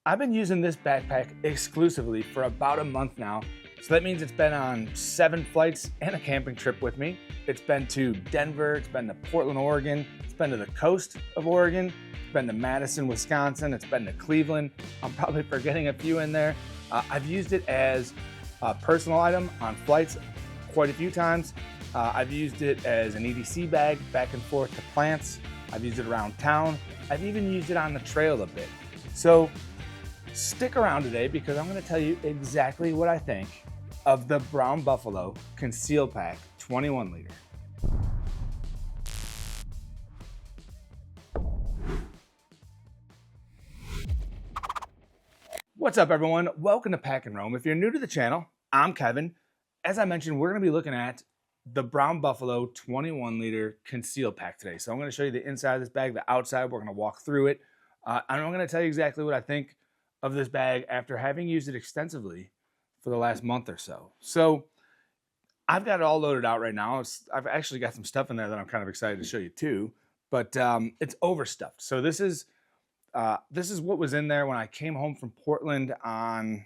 I've been using this backpack exclusively for about a month now. So that means it's been on 7 flights and a camping trip with me. It's been to Denver, it's been to Portland, Oregon, it's been to the coast of Oregon, it's been to Madison, Wisconsin, it's been to Cleveland. I'm probably forgetting a few in there. I've used it as a personal item on flights quite a few times. I've used it as an EDC bag back and forth to plants. I've used it around town. I've even used it on the trail a bit. So stick around today because I'm going to tell you exactly what I think of the Brown Buffalo Conceal Pack 21 liter. What's up everyone? Welcome to Pack and Roam. If you're new to the channel, I'm Kevin. As I mentioned, we're going to be looking at the Brown Buffalo 21 liter Conceal Pack today. So I'm going to show you the inside of this bag, the outside, we're going to walk through it. And I'm going to tell you exactly what I think of this bag after having used it extensively for the last month or so. So I've got it all loaded out right now. I've actually got some stuff in there that I'm kind of excited to show you too, but it's overstuffed. So this is what was in there when I came home from Portland on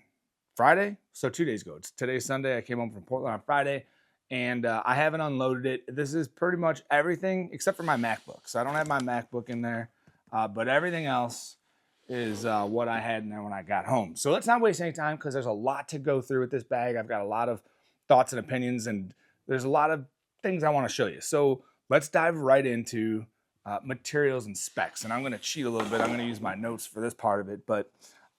Friday. So 2 days ago. Today's Sunday. I came home from Portland on Friday and I haven't unloaded it. This is pretty much everything except for my MacBook. So I don't have my MacBook in there, but everything else is what I had in there when I got home. So let's not waste any time because there's a lot to go through with this bag. I've got a lot of thoughts and opinions and there's a lot of things I want to show you. So let's dive right into materials and specs. And I'm going to cheat a little bit. I'm going to use my notes for this part of it. But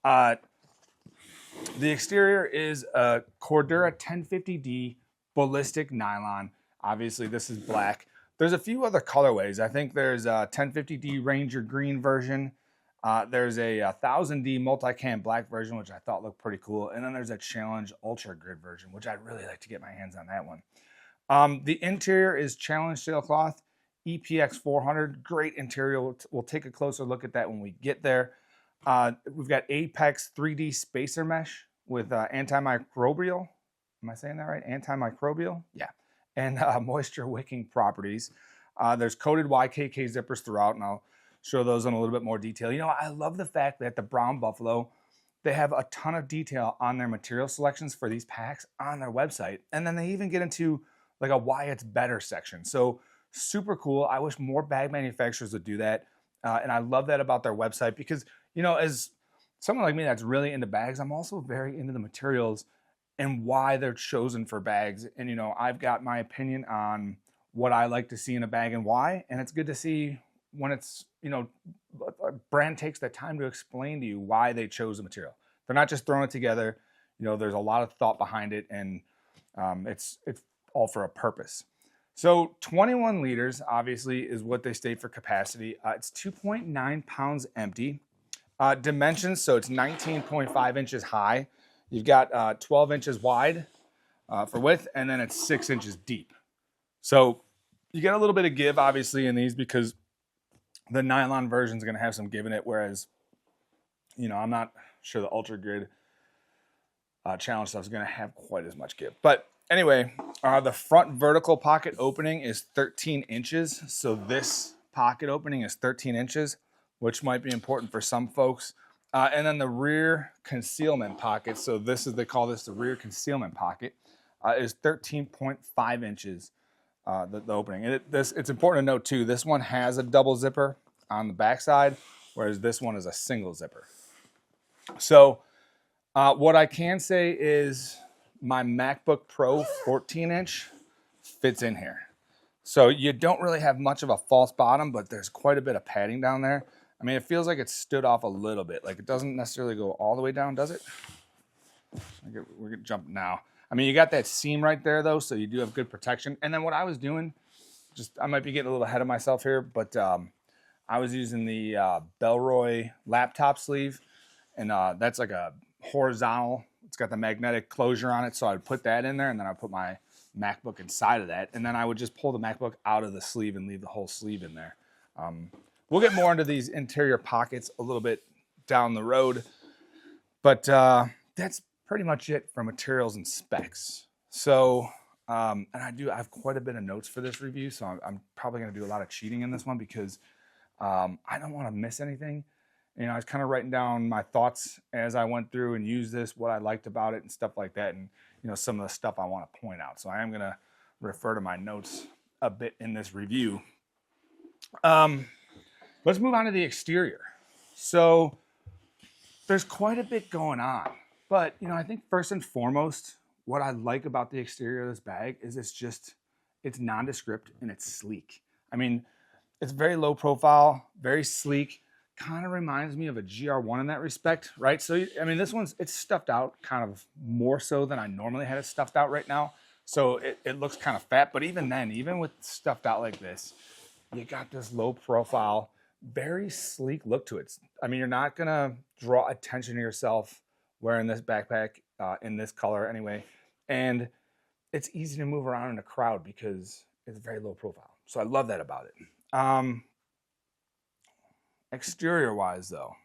the exterior is a Cordura 1050D ballistic nylon. Obviously this is black. There's a few other colorways. I think there's a 1050D Ranger green version. There's a 1000D multicam black version, which I thought looked pretty cool. And then there's a Challenge Ultra Grid version, which I'd really like to get my hands on that one. The interior is Challenge sailcloth, EPX 400. Great interior. We'll take a closer look at that when we get there. We've got Apex 3D spacer mesh with antimicrobial. Am I saying that right? Antimicrobial? Yeah. And moisture wicking properties. There's coated YKK zippers throughout, and I'll show those in a little bit more detail. You know, I love the fact that the Brown Buffalo, they have a ton of detail on their material selections for these packs on their website. And then they even get into like a why it's better section. So super cool. I wish more bag manufacturers would do that. And I love that about their website because, you know, as someone like me that's really into bags, I'm also very into the materials and why they're chosen for bags. And, you know, I've got my opinion on what I like to see in a bag and why. And it's good to see when it's, you know, a brand takes the time to explain to you why they chose the material. They're not just throwing it together. You know, there's a lot of thought behind it, and it's all for a purpose. So 21 liters, obviously, is what they state for capacity. It's 2.9 pounds empty. Dimensions, so it's 19.5 inches high. You've got 12 inches wide for width, and then it's 6 inches deep. So you get a little bit of give, obviously, in these because the nylon version is going to have some give in it, whereas, you know, I'm not sure the Ultra Grid Challenge stuff is going to have quite as much give. But anyway, the front vertical pocket opening is 13 inches. So this pocket opening is 13 inches, which might be important for some folks. And then the rear concealment pocket, so this is, they call this the rear concealment pocket, is 13.5 inches. The opening. And it's important to note too, this one has a double zipper on the backside, whereas this one is a single zipper. So what I can say is my MacBook Pro 14-inch fits in here. So you don't really have much of a false bottom, but there's quite a bit of padding down there. I mean, it feels like it stood off a little bit. Like it doesn't necessarily go all the way down, does it? We're gonna jump now. I mean, you got that seam right there, though, so you do have good protection. And then what I was doing, I might be getting a little ahead of myself here, but I was using the Bellroy laptop sleeve, and that's like a horizontal. It's got the magnetic closure on it, so I would put that in there, and then I put my MacBook inside of that, and then I would just pull the MacBook out of the sleeve and leave the whole sleeve in there. We'll get more into these interior pockets a little bit down the road, but that's pretty much it for materials and specs. So, and I have quite a bit of notes for this review, so I'm probably going to do a lot of cheating in this one because I don't want to miss anything. You know, I was kind of writing down my thoughts as I went through and used this, what I liked about it and stuff like that, and you know, some of the stuff I want to point out. So I am going to refer to my notes a bit in this review. Let's move on to the exterior. So there's quite a bit going on, but you know, I think first and foremost, what I like about the exterior of this bag is it's nondescript and it's sleek. I mean, it's very low profile, very sleek, kind of reminds me of a GR1 in that respect, right? So, I mean, this it's stuffed out kind of more so than I normally had it stuffed out right now. So it looks kind of fat, but even then, even with stuffed out like this, you got this low profile, very sleek look to it. I mean, you're not gonna draw attention to yourself wearing this backpack in this color anyway. And it's easy to move around in a crowd because it's very low profile. So I love that about it. Exterior wise though,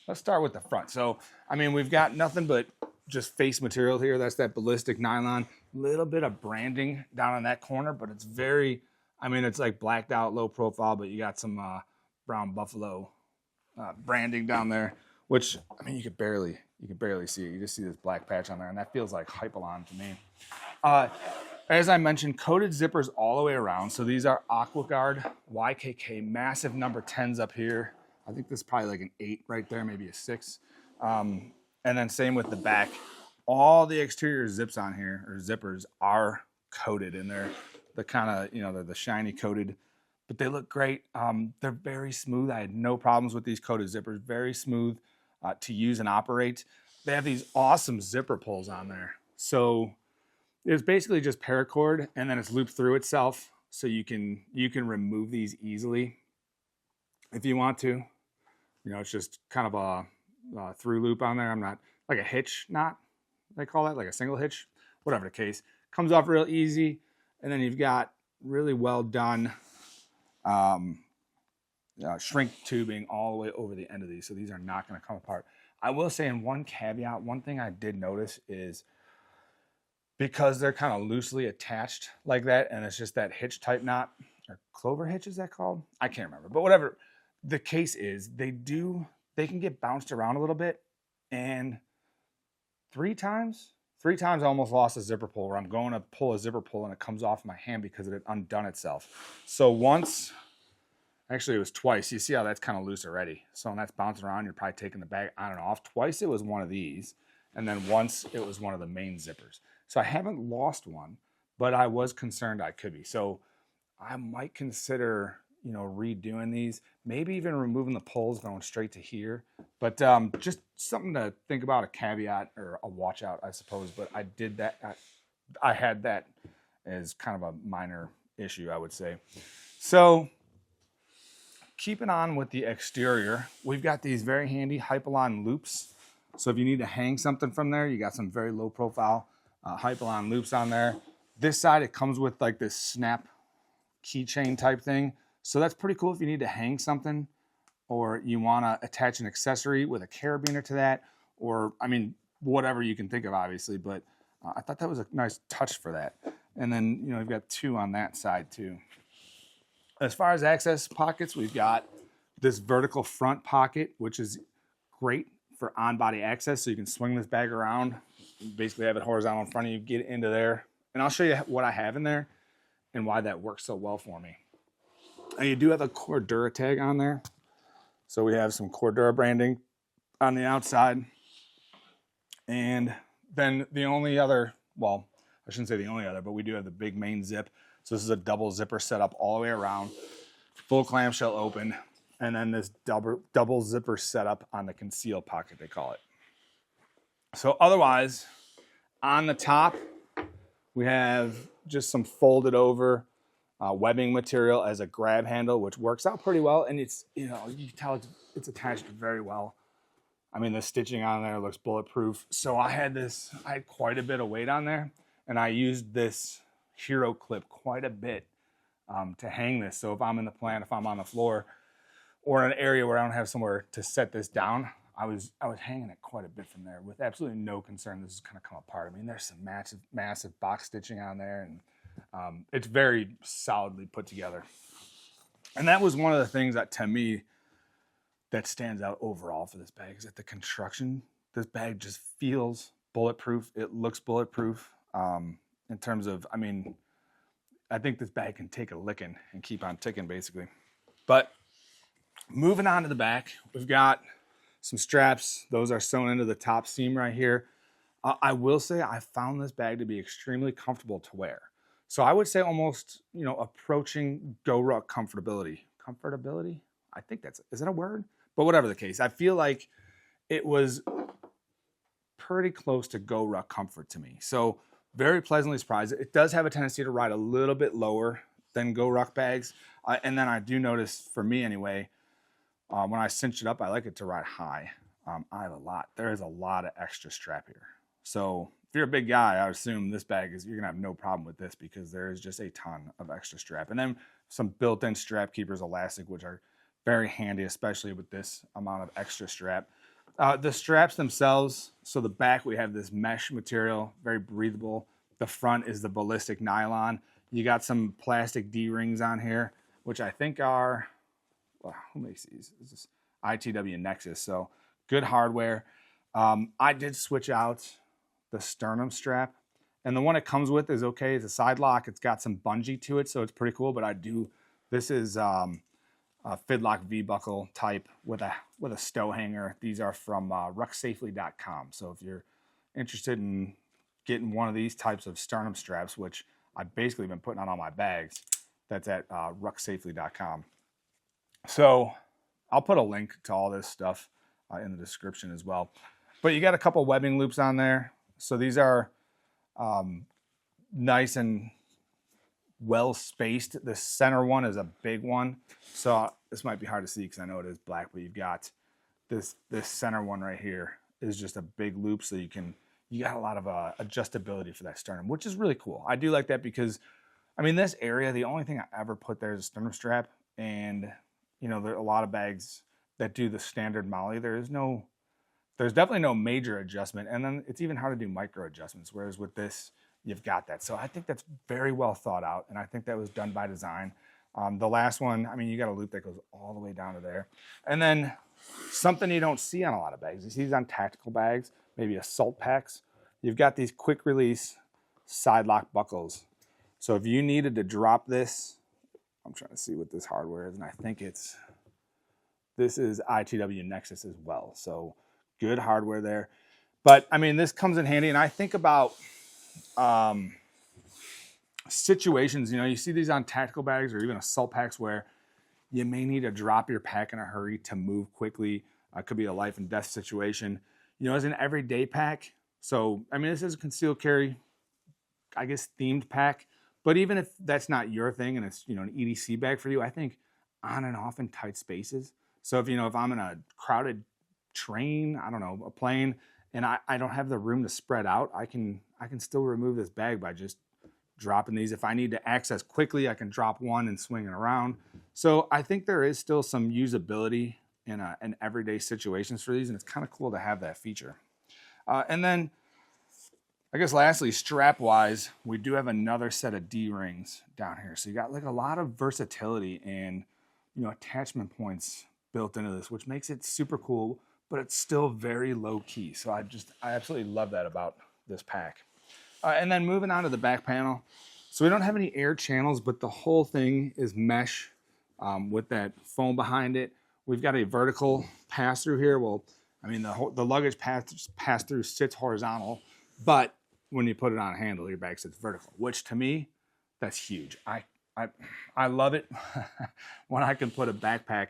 let's start with the front. So, I mean, we've got nothing but just face material here. That's that ballistic nylon, little bit of branding down in that corner, but it's very, I mean, it's like blacked out, low profile, but you got some brown buffalo branding down there, which, I mean, you could barely see it. You just see this black patch on there, and that feels like Hypalon to me. As I mentioned, coated zippers all the way around. So these are AquaGuard YKK, massive number 10s up here. I think this is probably like an 8 right there, maybe a 6. And then same with the back. All the exterior zips on here, or zippers, are coated, and they're the kind of, you know, they're the shiny coated, but they look great. They're very smooth. I had no problems with these coated zippers. Very smooth to use and operate. They have these awesome zipper pulls on there. So it's basically just paracord, and then it's looped through itself, so you can remove these easily if you want to. You know, it's just kind of a through loop on there. I'm not like a hitch knot, they call that, like a single hitch, whatever the case. Comes off real easy, and then you've got really well done shrink tubing all the way over the end of these, so these are not going to come apart. I will say, in one caveat, one thing I did notice is, because they're kind of loosely attached like that, and it's just that hitch type knot, or clover hitch, is that called? I can't remember, but whatever the case is, they can get bounced around a little bit, and three times I almost lost a zipper pull, where I'm going to pull a zipper pull and it comes off my hand because it had undone itself. So once, actually it was twice. You see how that's kind of loose already. So when that's bouncing around, you're probably taking the bag on and off. Twice it was one of these, and then once it was one of the main zippers. So I haven't lost one, but I was concerned I could be. So I might consider, you know, redoing these, maybe even removing the pulls, going straight to here. But just something to think about, a caveat or a watch out, I suppose. But I did that. I had that as kind of a minor issue, I would say. So keeping on with the exterior, we've got these very handy Hypalon loops. So if you need to hang something from there, you got some very low profile Hypalon loops on there. This side, it comes with like this snap keychain type thing. So that's pretty cool if you need to hang something, or you want to attach an accessory with a carabiner to that, or, I mean, whatever you can think of, obviously. But I thought that was a nice touch for that. And then, you know, we've got 2 on that side too. As far as access pockets, we've got this vertical front pocket, which is great for on-body access. So you can swing this bag around, basically have it horizontal in front of you, get into there. And I'll show you what I have in there and why that works so well for me. And you do have a Cordura tag on there. So we have some Cordura branding on the outside. And then the only other, well, I shouldn't say the only other, but we do have the big main zip. So this is a double zipper setup all the way around, full clamshell open, and then this double zipper setup on the Conceal pocket, they call it. So otherwise, on the top, we have just some folded over webbing material as a grab handle, which works out pretty well. And it's, you know, you can tell it's attached very well. I mean, the stitching on there looks bulletproof. So I had quite a bit of weight on there, and I used this hero clip quite a bit to hang this. So if I'm in the plant, if I'm on the floor, or in an area where I don't have somewhere to set this down, I was hanging it quite a bit from there with absolutely no concern this is going to come apart. I mean, there's some massive box stitching on there, and it's very solidly put together. And that was one of the things that, to me, that stands out overall for this bag, is that the construction, this bag just feels bulletproof. It looks bulletproof. In terms of, I mean, I think this bag can take a licking and keep on ticking, basically. But moving on to the back, we've got some straps. Those are sewn into the top seam right here. I will say I found this bag to be extremely comfortable to wear. So I would say almost, you know, approaching GoRuck comfortability. Comfortability? I think that's, is that a word? But whatever the case, I feel like it was pretty close to GoRuck comfort to me. So very pleasantly surprised. It does have a tendency to ride a little bit lower than GoRuck bags. And then I do notice, for me anyway, when I cinch it up, I like it to ride high. There is a lot of extra strap here. So if you're a big guy, I would assume this bag you're gonna have no problem with this, because there is just a ton of extra strap. And then some built-in strap keepers, elastic, which are very handy, especially with this amount of extra strap. The straps themselves, so the back we have this mesh material, very breathable. The front is the ballistic nylon. You got some plastic D-rings on here, which I think are, well, who makes these? This is ITW Nexus, so good hardware. I did switch out the sternum strap, and the one it comes with is okay. It's a side lock. It's got some bungee to it, so it's pretty cool. But this is a Fidlock V-buckle type with a stow hanger. These are from rucksafely.com. So if you're interested in getting one of these types of sternum straps, which I've basically been putting on all my bags, that's at rucksafely.com. So I'll put a link to all this stuff in the description as well. But you got a couple webbing loops on there. So these are nice and well spaced. The center one is a big one. So this might be hard to see because I know it is black, but you've got this center one right here is just a big loop. So you got a lot of adjustability for that sternum, which is really cool. I do like that because, I mean, this area, the only thing I ever put there is a sternum strap. And, you know, there are a lot of bags that do the standard molly. There's definitely no major adjustment. And then it's even hard to do micro adjustments. Whereas with this, you've got that. So I think that's very well thought out. And I think that was done by design. The last one, I mean, you got a loop that goes all the way down to there. And then something you don't see on a lot of bags. You see these on tactical bags, maybe assault packs. You've got these quick release side lock buckles. So if you needed to drop this, I'm trying to see what this hardware is. And I think this is ITW Nexus as well. So good hardware there. But I mean, this comes in handy. And I think about situations, you know, you see these on tactical bags or even assault packs where you may need to drop your pack in a hurry to move quickly. It could be a life and death situation. You know, as an everyday pack. So, I mean, this is a concealed carry, I guess, themed pack. But even if that's not your thing and it's, you know, an EDC bag for you, I think on and off in tight spaces. So if, you know, if I'm in a crowded train, I don't know, a plane, and I don't have the room to spread out, I can still remove this bag by just dropping these. If I need to access quickly, I can drop one and swing it around. So I think there is still some usability in everyday situations for these, and it's kind of cool to have that feature. And then, I guess lastly, strap-wise, we do have another set of D-rings down here. So you got like a lot of versatility and, you know, attachment points built into this, which makes it super cool, but it's still very low-key. So I absolutely love that about this pack. And then moving on to the back panel. So we don't have any air channels, but the whole thing is mesh with that foam behind it. We've got a vertical pass-through here. Well, I mean, the luggage pass-through sits horizontal, but when you put it on a handle, your bag sits vertical, which to me, that's huge. I love it when I can put a backpack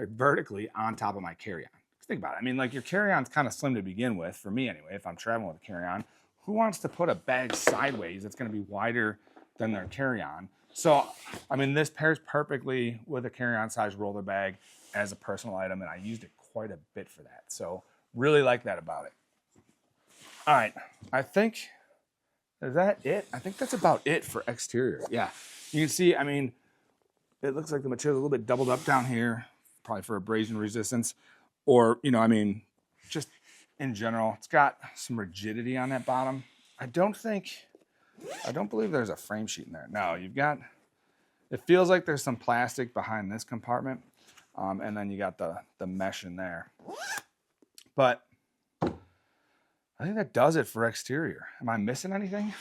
vertically on top of my carry-on. Think about it. I mean, like, your carry-on's kind of slim to begin with, for me anyway, if I'm traveling with a carry-on. Who wants to put a bag sideways that's going to be wider than their carry-on? So, I mean, this pairs perfectly with a carry-on size roller bag as a personal item, and I used it quite a bit for that. So, really like that about it. All right, is that it? I think that's about it for exterior. Yeah, you can see, I mean, it looks like the material's a little bit doubled up down here, probably for abrasion resistance. Or, you know, I mean, just in general, it's got some rigidity on that bottom. I don't believe there's a frame sheet in there. No, It feels like there's some plastic behind this compartment, and then you got the mesh in there. But I think that does it for exterior. Am I missing anything?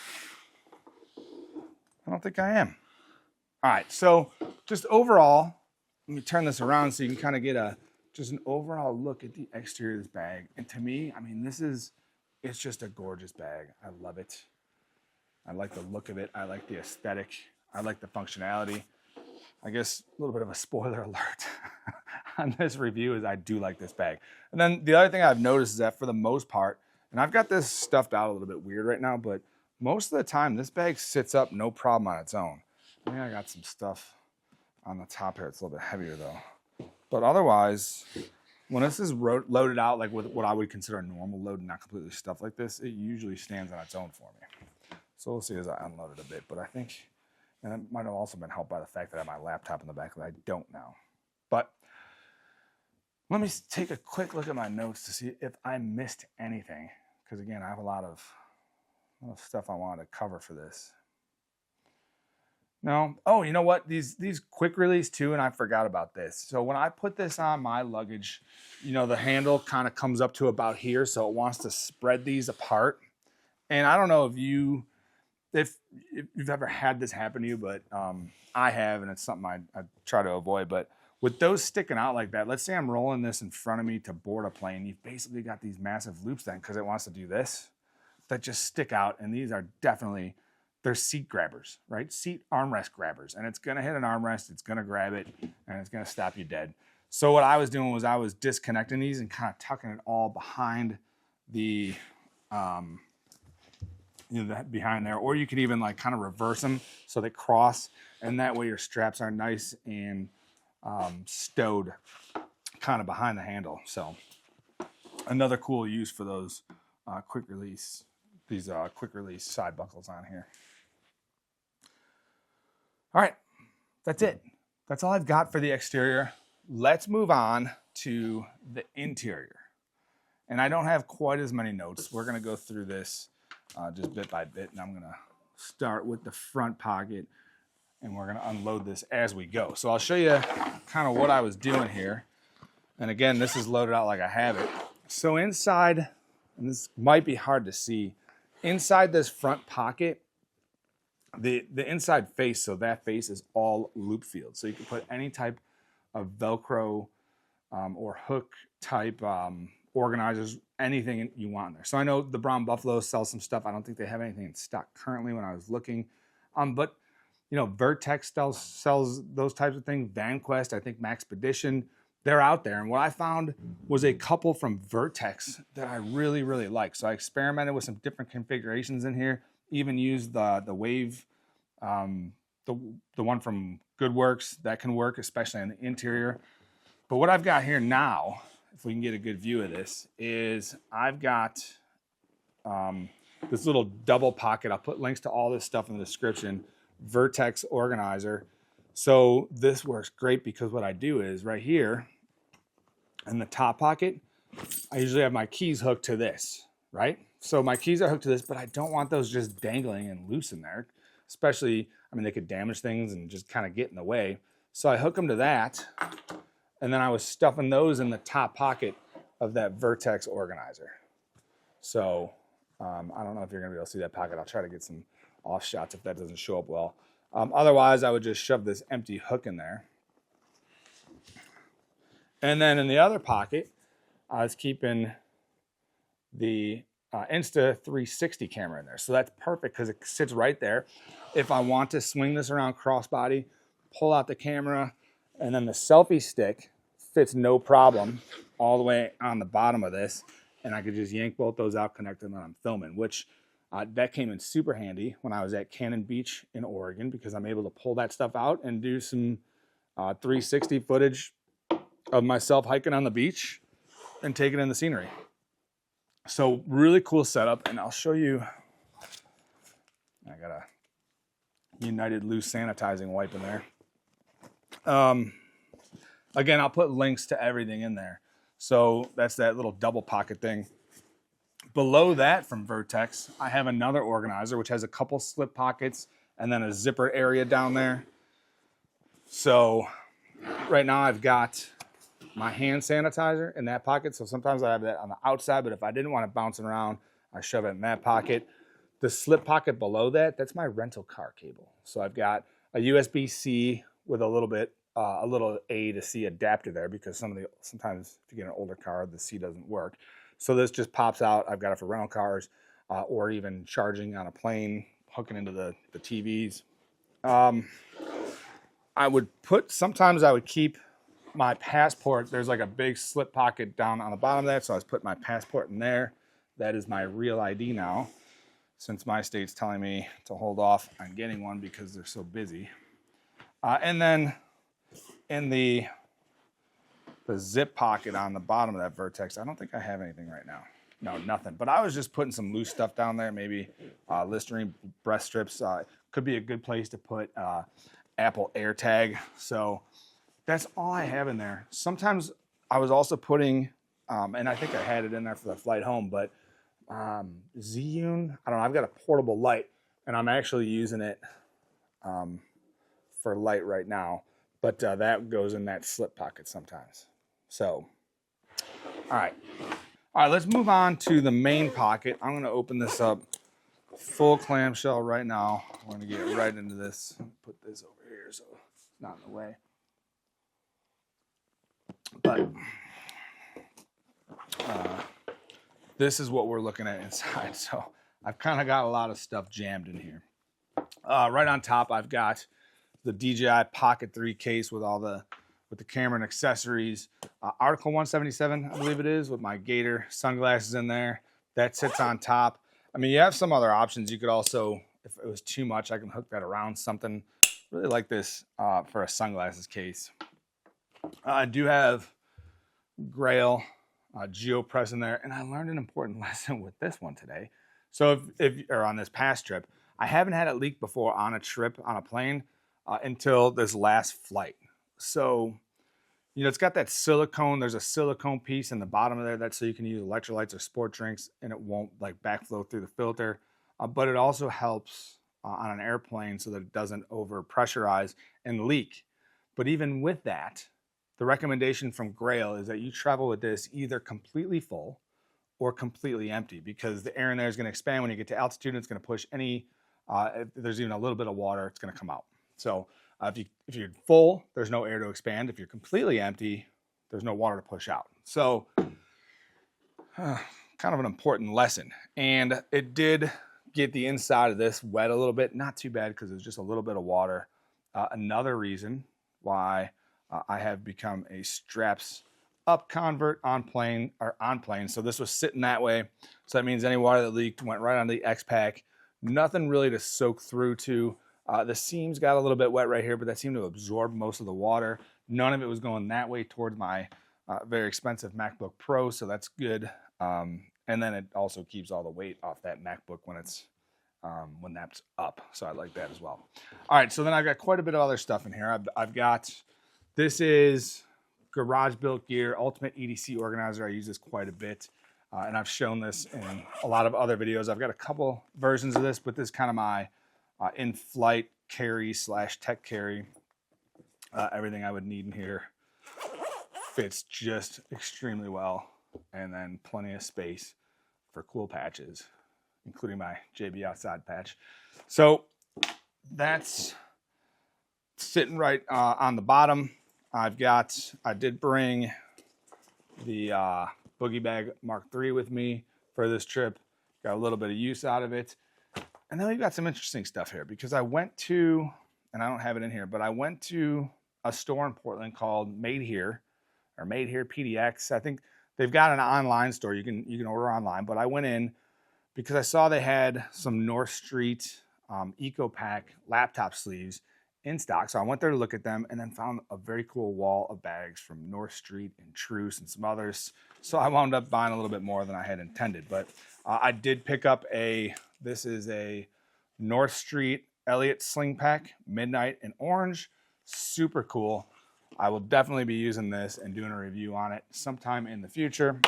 I don't think I am. All right, so just overall, let me turn this around so you can kind of get just an overall look at the exterior of this bag. And to me, I mean, it's just a gorgeous bag. I love it. I like the look of it. I like the aesthetic. I like the functionality. I guess a little bit of a spoiler alert on this review is I do like this bag. And then the other thing I've noticed is that for the most part, and I've got this stuffed out a little bit weird right now, but most of the time this bag sits up no problem on its own. I think I got some stuff on the top here. It's a little bit heavier though. But otherwise, when this is loaded out like with what I would consider a normal load and not completely stuffed like this, it usually stands on its own for me. So we'll see as I unload it a bit. But I think, and it might have also been helped by the fact that I have my laptop in the back that I don't now. But let me take a quick look at my notes to see if I missed anything. Because again, I have a lot of stuff I wanted to cover for this. No. Oh, you know what? These quick release too, and I forgot about this. So when I put this on my luggage, you know, the handle kind of comes up to about here, so it wants to spread these apart. And I don't know if you've ever had this happen to you, but I have, and it's something I try to avoid. But with those sticking out like that, let's say I'm rolling this in front of me to board a plane, you've basically got these massive loops then because it wants to do this that just stick out, and these are definitely, they're seat grabbers, right? Seat armrest grabbers, and it's gonna hit an armrest, it's gonna grab it, and it's gonna stop you dead. So what I was doing was I was disconnecting these and kind of tucking it all behind the, behind there, or you could even like kind of reverse them so they cross, and that way your straps are nice and stowed kind of behind the handle. So another cool use for those quick release side buckles on here. All right, that's it. That's all I've got for the exterior. Let's move on to the interior. And I don't have quite as many notes. We're gonna go through this just bit by bit, and I'm gonna start with the front pocket, and we're gonna unload this as we go. So I'll show you kind of what I was doing here. And again, this is loaded out like I have it. So inside, and this might be hard to see, inside this front pocket, the inside face, so that face is all loop filled. So you can put any type of Velcro or hook type organizers, anything you want in there. So I know the Brown Buffalo sells some stuff. I don't think they have anything in stock currently when I was looking. But you know, Vertx sells those types of things. VanQuest, I think Maxpedition, they're out there. And what I found was a couple from Vertx that I really, really like. So I experimented with some different configurations in here, even used the Wave, the one from Goodworks that can work, especially on the interior. But what I've got here now, if we can get a good view of this, is I've got this little double pocket. I'll put links to all this stuff in the description. Vertx organizer. So this works great because what I do is right here in the top pocket, I usually have my keys hooked to this, right? So my keys are hooked to this, but I don't want those just dangling and loose in there. Especially, I mean, they could damage things and just kind of get in the way. So I hook them to that, and then I was stuffing those in the top pocket of that Vertx organizer. So I don't know if you're gonna be able to see that pocket. I'll try to get some off shots if that doesn't show up well. Otherwise, I would just shove this empty hook in there. And then in the other pocket, I was keeping the Insta360 camera in there. So that's perfect because it sits right there. If I want to swing this around crossbody, pull out the camera, and then the selfie stick fits no problem all the way on the bottom of this. And I could just yank both those out, connect them when I'm filming, which that came in super handy when I was at Cannon Beach in Oregon, because I'm able to pull that stuff out and do some 360 footage of myself hiking on the beach and taking in the scenery. So really cool setup, and I'll show you. I got a United loose sanitizing wipe in there. Again, I'll put links to everything in there. So that's that little double pocket thing. Below that from Vertx, I have another organizer which has a couple slip pockets and then a zipper area down there. So right now I've got my hand sanitizer in that pocket. So sometimes I have that on the outside, but if I didn't want it bouncing around, I shove it in that pocket. The slip pocket below that, that's my rental car cable. So I've got a USB-C with a little A to C adapter there, because sometimes if you get an older car, the C doesn't work. So this just pops out. I've got it for rental cars, or even charging on a plane, hooking into the TVs. Sometimes I would keep my passport. There's like a big slip pocket down on the bottom of that, so I was putting my passport in there. That is my real ID now, since my state's telling me to hold off on getting one because they're so busy. And then in the zip pocket on the bottom of that Vertx, I don't think I have anything right now. No, nothing. But I was just putting some loose stuff down there, maybe Listerine breast strips. Could be a good place to put Apple AirTag. So that's all I have in there. Sometimes I was also putting, and I think I had it in there for the flight home, but Zhiyun, I don't know, I've got a portable light, and I'm actually using it for light right now, but that goes in that slip pocket sometimes. So, all right, let's move on to the main pocket. I'm going to open this up full clamshell right now. I'm going to get right into this. Put this over here so it's not in the way. But this is what we're looking at inside. So I've kind of got a lot of stuff jammed in here. Right on top, I've got the DJI Pocket 3 case with the camera and accessories. Article 177, I believe it is, with my Gator sunglasses in there. That sits on top. I mean, you have some other options. You could also, if it was too much, I can hook that around something. Really like this for a sunglasses case. I do have Grail GeoPress in there, and I learned an important lesson with this one today. So or on this past trip, I haven't had it leak before on a trip on a plane until this last flight. So, you know, it's got that silicone. There's a silicone piece in the bottom of there that's so you can use electrolytes or sport drinks, and it won't like backflow through the filter. But it also helps on an airplane so that it doesn't over pressurize and leak. But even with that, the recommendation from Grail is that you travel with this either completely full or completely empty, because the air in there is going to expand when you get to altitude, and it's going to push any, if there's even a little bit of water, it's going to come out. So if you're full, there's no air to expand. If you're completely empty, there's no water to push out. So kind of an important lesson. And it did get the inside of this wet a little bit. Not too bad, because there's just a little bit of water. Another reason why I have become a straps up convert on plane. So this was sitting that way. So that means any water that leaked went right onto the X-Pack. Nothing really to soak through to. The seams got a little bit wet right here, but that seemed to absorb most of the water. None of it was going that way towards my very expensive MacBook Pro, so that's good. And then it also keeps all the weight off that MacBook when that's up. So I like that as well. All right, so then I've got quite a bit of other stuff in here. I've got, this is Garage Built Gear Ultimate EDC Organizer. I use this quite a bit, and I've shown this in a lot of other videos. I've got a couple versions of this, but this is kind of my in-flight carry / tech carry. Everything I would need in here fits just extremely well, and then plenty of space for cool patches, including my JB Outside patch. So that's sitting right on the bottom. I did bring the Boogie Bag Mark III with me for this trip. Got a little bit of use out of it. And then we've got some interesting stuff here, because I went to, and I don't have it in here, but I went to a store in Portland called Made Here, or Made Here PDX. I think they've got an online store. You can order online, but I went in because I saw they had some North Street EcoPack laptop sleeves in stock. So I went there to look at them, and then found a very cool wall of bags from North Street and Truce and some others. So I wound up buying a little bit more than I had intended. But I did pick up this is a North Street Elliott Sling Pack, Midnight in orange. Super cool. I will definitely be using this and doing a review on it sometime in the future.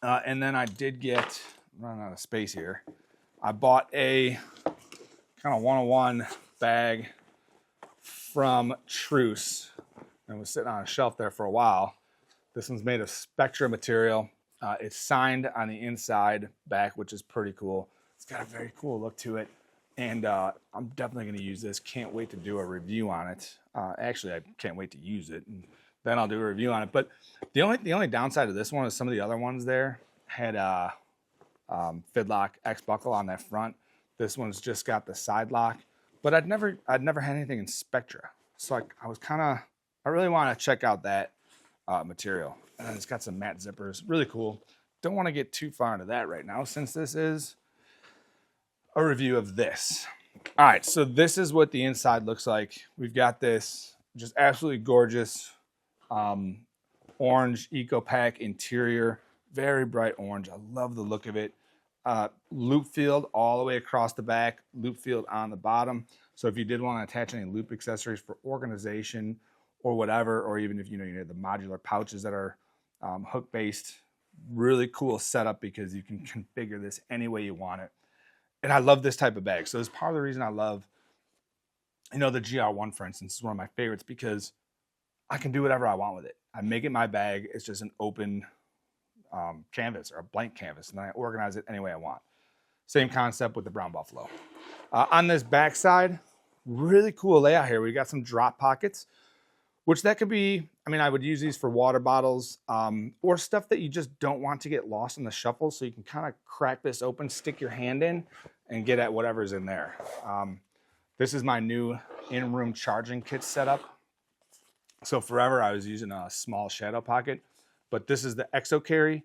And then I did get, I'm running out of space here, I bought a kind of 101 bag from Truce and was sitting on a shelf there for a while. This one's made of Spectra material. It's signed on the inside back, which is pretty cool. It's got a very cool look to it. And I'm definitely going to use this. Can't wait to do a review on it. Actually, I can't wait to use it. And then I'll do a review on it. But the only downside of this one is some of the other ones there had Fidlock X buckle on that front. This one's just got the side lock. But I'd never had anything in Spectra. So I really want to check out that material. And it's got some matte zippers. Really cool. Don't want to get too far into that right now since this is a review of this. All right, so this is what the inside looks like. We've got this just absolutely gorgeous orange EcoPack interior. Very bright orange. I love the look of it. Loop field all the way across the back, loop field on the bottom. So if you did want to attach any loop accessories for organization or whatever, or even if you need the modular pouches that are hook based, really cool setup because you can configure this any way you want it. And I love this type of bag. So it's part of the reason I love, the GR1, for instance, is one of my favorites because I can do whatever I want with it. I make it my bag. It's just an open canvas or a blank canvas, and then I organize it any way I want. Same concept with the Brown Buffalo. On this back side, really cool layout here. We got some drop pockets, which that could be, I would use these for water bottles or stuff that you just don't want to get lost in the shuffle. So you can kind of crack this open, stick your hand in, and get at whatever's in there. This is my new in-room charging kit setup. So forever I was using a small shadow pocket, but this is the Exocarry.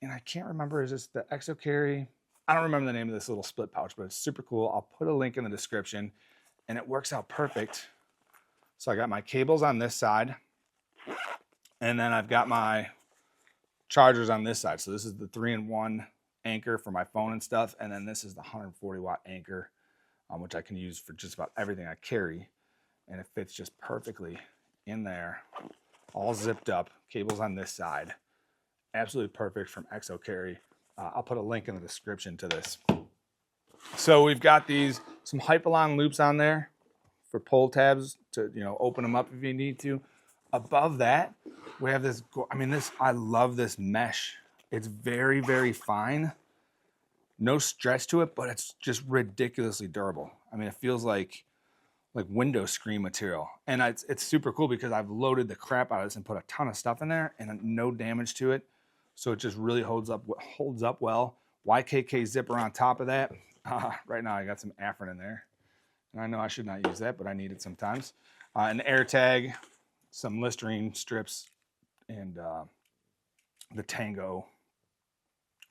And I can't remember, is this the Exocarry? I don't remember the name of this little split pouch, but it's super cool. I'll put a link in the description, and it works out perfect. So I got my cables on this side, and then I've got my chargers on this side. So this is the 3-in-1 anchor for my phone and stuff, and then this is the 140-watt anchor, which I can use for just about everything I carry, and it fits just perfectly in there, all zipped up, cables on this side. Absolutely perfect from Exocarry. I'll put a link in the description to this. So we've got some Hypalon loops on there for pull tabs to, open them up if you need to. Above that, we have this, I love this mesh. It's very, very fine. No stretch to it, but it's just ridiculously durable. It feels like window screen material. And it's super cool because I've loaded the crap out of this and put a ton of stuff in there and no damage to it. So it just really holds up well. YKK zipper on top of that. Right now I got some Afrin in there. And I know I should not use that, but I need it sometimes. An air tag, some Listerine strips, and the Tango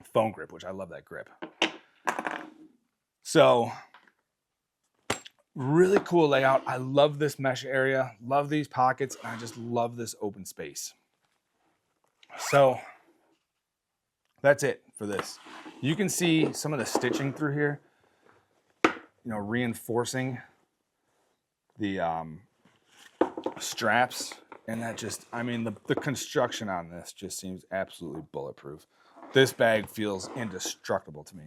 phone grip, which I love that grip. So really cool layout. I love this mesh area, love these pockets, and I just love this open space. So that's it for this. You can see some of the stitching through here, reinforcing the straps, and that just, the construction on this just seems absolutely bulletproof. This bag feels indestructible to me,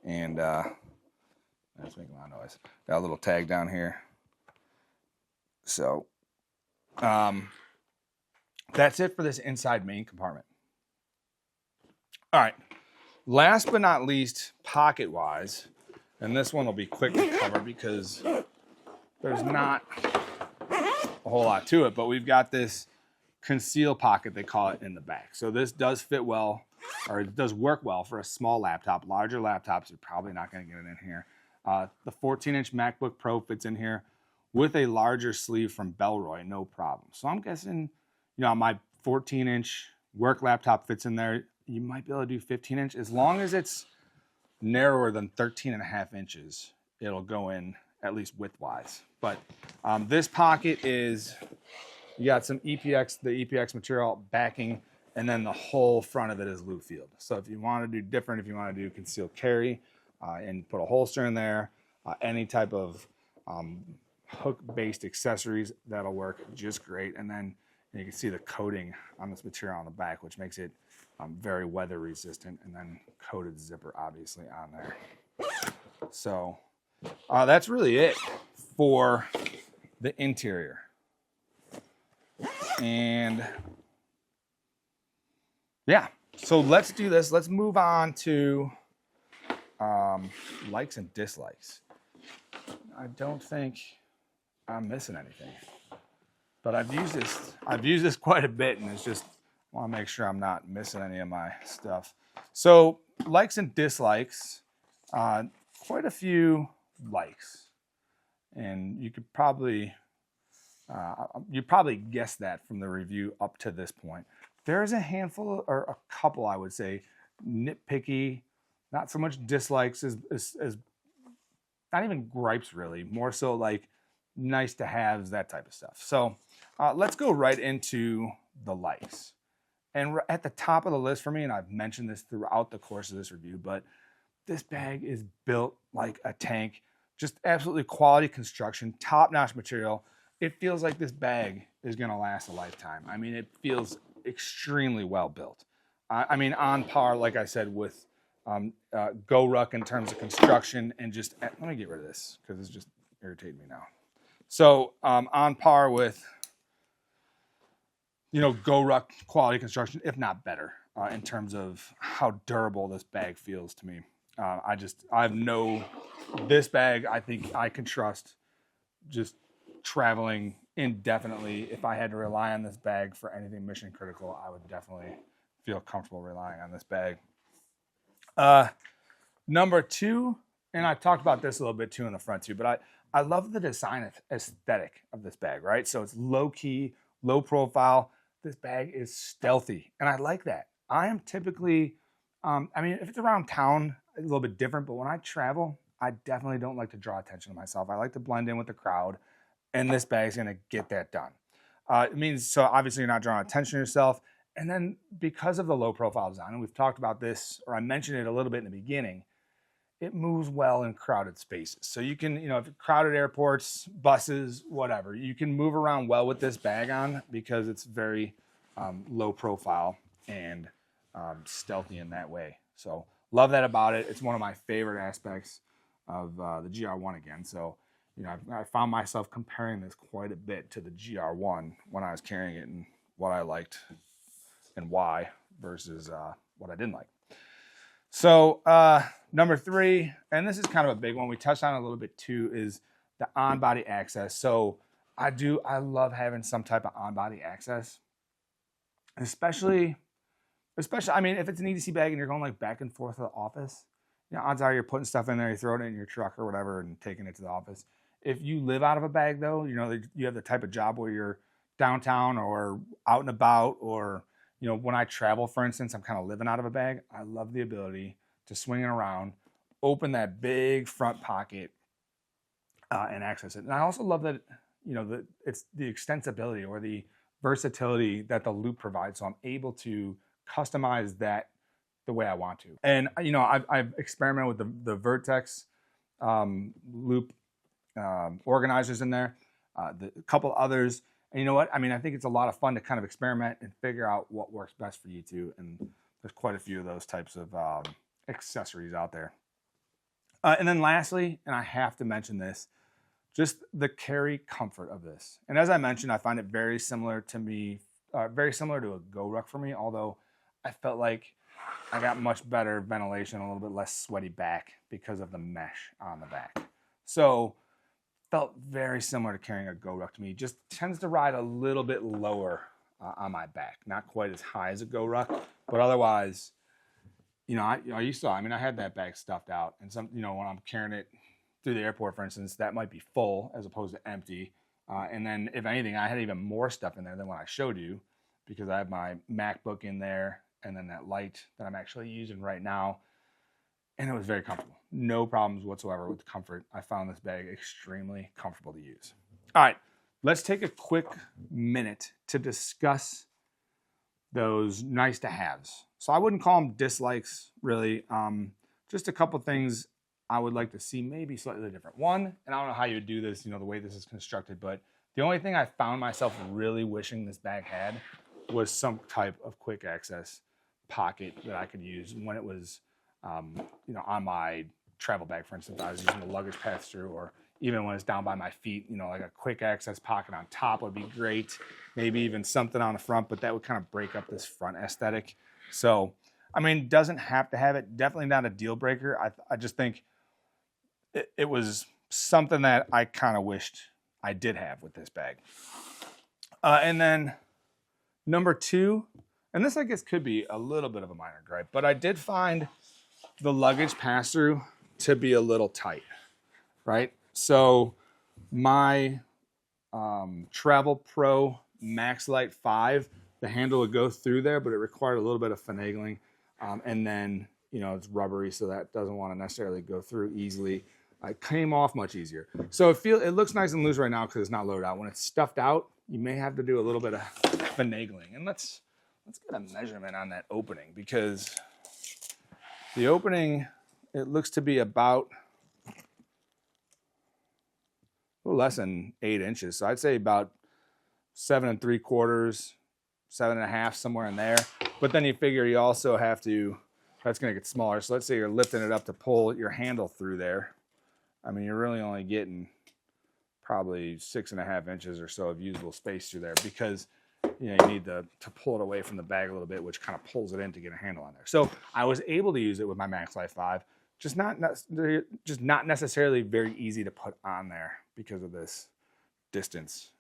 and that's making a lot of noise. Got a little tag down here. So that's it for this inside main compartment. All right, last but not least, pocket-wise, and this one will be quick to cover because there's not a whole lot to it, but we've got this Conceal pocket, they call it, in the back. So this does fit well, or it does work well for a small laptop. Larger laptops, you're probably not going to get it in here. The 14-inch MacBook Pro fits in here with a larger sleeve from Bellroy, no problem. So I'm guessing, my 14-inch work laptop fits in there. You might be able to do 15-inch. As long as it's narrower than 13.5 inches, it'll go in, at least width-wise. But this pocket is, you got some the EPX material backing, and then the whole front of it is loop field. So if you want to do different, if you want to do concealed carry and put a holster in there, any type of hook-based accessories, that'll work just great. And then you can see the coating on this material on the back, which makes it very weather resistant, and then coated zipper obviously on there. So that's really it for the interior. And yeah, so let's do this. Let's move on to likes and dislikes. I don't think I'm missing anything, but I've used this quite a bit, and it's just, I want to make sure I'm not missing any of my stuff. So likes and dislikes, quite a few likes, and you could probably guess that from the review up to this point. There's a handful, or a couple, I would say, nitpicky, not so much dislikes as not even gripes really, more so like nice to haves, that type of stuff. So let's go right into the likes. And at the top of the list for me, and I've mentioned this throughout the course of this review, but this bag is built like a tank. Just absolutely quality construction, top-notch material. It feels like this bag is gonna last a lifetime. I mean, it feels extremely well built. I mean, on par, like I said, with GoRuck in terms of construction, and just, let me get rid of this because it's just irritating me now. So on par with, GoRuck quality construction, if not better, in terms of how durable this bag feels to me. This bag I think I can trust just traveling indefinitely. If I had to rely on this bag for anything mission critical, I would definitely feel comfortable relying on this bag. Number two, and I talked about this a little bit too in the front too, but I love the design aesthetic of this bag, right? So it's low key, low profile. This bag is stealthy, and I like that. I am typically, if it's around town, a little bit different, but when I travel, I definitely don't like to draw attention to myself. I like to blend in with the crowd, and this bag's gonna get that done. It means, so obviously you're not drawing attention to yourself, and then because of the low profile design, and we've talked about this, or I mentioned it a little bit in the beginning, it moves well in crowded spaces. So you can, if crowded airports, buses, whatever, you can move around well with this bag on because it's very low profile and stealthy in that way. So love that about it. It's one of my favorite aspects of the GR1 again. So, I found myself comparing this quite a bit to the GR1 when I was carrying it, and what I liked and why versus what I didn't like. So number three, and this is kind of a big one, we touched on it a little bit too, is the on-body access. So I love having some type of on-body access, especially, I mean, if it's an EDC bag and you're going like back and forth to the office, odds are you're putting stuff in there, you're throwing it in your truck or whatever and taking it to the office. If you live out of a bag though, you have the type of job where you're downtown or out and about, or when I travel, for instance, I'm kind of living out of a bag. I love the ability to swing it around, open that big front pocket, and access it. And I also love that, it's the extensibility or the versatility that the loop provides. So I'm able to customize that the way I want to. And, I've experimented with the Vertx loop organizers in there, a couple others. And you know what? I mean, I think it's a lot of fun to kind of experiment and figure out what works best for you too. And there's quite a few of those types of accessories out there. And then lastly, and I have to mention this, just the carry comfort of this. And as I mentioned, I find it very similar to a GoRuck for me, although I felt like I got much better ventilation, a little bit less sweaty back because of the mesh on the back. So felt very similar to carrying a GoRuck to me. Just tends to ride a little bit lower on my back. Not quite as high as a GoRuck, but otherwise, I had that bag stuffed out. And when I'm carrying it through the airport, for instance, that might be full as opposed to empty. And then if anything, I had even more stuff in there than what I showed you, because I have my MacBook in there and then that light that I'm actually using right now. And it was very comfortable. No problems whatsoever with the comfort. I found this bag extremely comfortable to use. All right, let's take a quick minute to discuss those nice to haves. So I wouldn't call them dislikes really. Just a couple things I would like to see maybe slightly different. One, and I don't know how you would do this, the way this is constructed, but the only thing I found myself really wishing this bag had was some type of quick access pocket that I could use when it was on my travel bag. For instance, I was using the luggage pass-through, or even when it's down by my feet, you know, like a quick access pocket on top would be great. Maybe even something on the front, but that would kind of break up this front aesthetic. So, I mean, doesn't have to have it. Definitely not a deal breaker. I just think it was something that I kind of wished I did have with this bag. And then number 2, and this I guess could be a little bit of a minor gripe, but I did find the luggage pass-through to be a little tight, right? So my Travel Pro Max Light 5, the handle would go through there, but it required a little bit of finagling. And then, you know, it's rubbery, so that doesn't want to necessarily go through easily. It came off much easier. So it looks nice and loose right now because it's not loaded out. When it's stuffed out, you may have to do a little bit of finagling. And let's get a measurement on that opening, because the opening, it looks to be about a little less than 8 inches. So I'd say about 7 3/4, 7 1/2, somewhere in there. But then you figure you also have to, that's going to get smaller. So let's say you're lifting it up to pull your handle through there. I mean, you're really only getting probably 6 1/2 inches or so of usable space through there, because you know, you need to pull it away from the bag a little bit, which kind of pulls it in to get a handle on there. So I was able to use it with my Max Light 5, just not necessarily very easy to put on there because of this distance.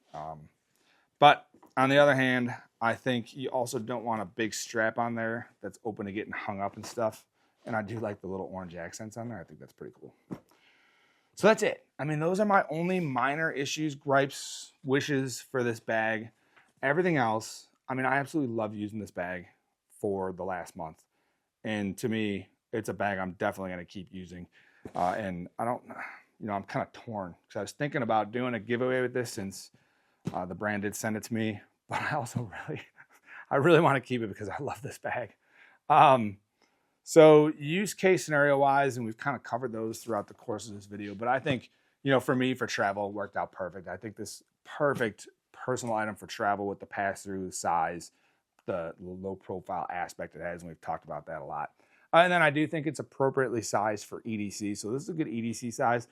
But on the other hand, I think you also don't want a big strap on there that's open to getting hung up and stuff. And I do like the little orange accents on there. I think that's pretty cool. So that's it. I mean, those are my only minor issues, gripes, wishes for this bag. Everything else, I mean, I absolutely love using this bag for the last month. And to me, it's a bag I'm definitely going to keep using. And I don't, you know, I'm kind of torn because I was thinking about doing a giveaway with this since the brand did send it to me. But I also really want to keep it because I love this bag. So use case scenario wise, and we've kind of covered those throughout the course of this video, but I think, you know, for me, for travel, it worked out perfect. I think this perfect personal item for travel with the pass-through size, the low profile aspect it has, and we've talked about that a lot. And then I do think it's appropriately sized for EDC. So this is a good EDC size.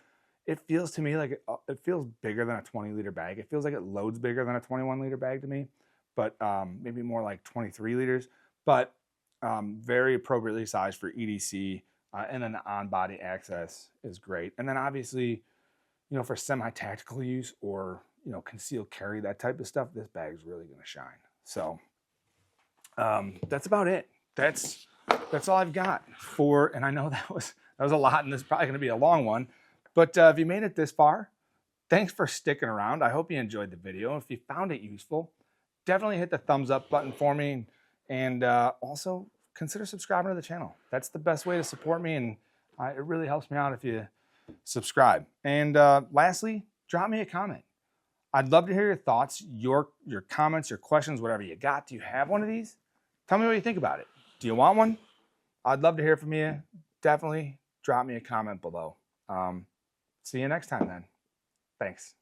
It feels to me like it feels bigger than a 20-liter bag. It feels like it loads bigger than a 21-liter bag to me, but maybe more like 23 liters. But very appropriately sized for EDC, and then the on-body access is great. And then obviously, you know, for semi-tactical use or, you know, conceal carry, that type of stuff, this bag is really going to shine. So that's about it. That's all I've got for, and I know that was a lot, and this is probably going to be a long one. But if you made it this far, thanks for sticking around. I hope you enjoyed the video. If you found it useful, definitely hit the thumbs up button for me. And also consider subscribing to the channel. That's the best way to support me, and it really helps me out if you subscribe. And lastly, drop me a comment. I'd love to hear your thoughts, your comments, your questions, whatever you got. Do you have one of these? Tell me what you think about it. Do you want one? I'd love to hear from you. Definitely drop me a comment below. See you next time then. Thanks.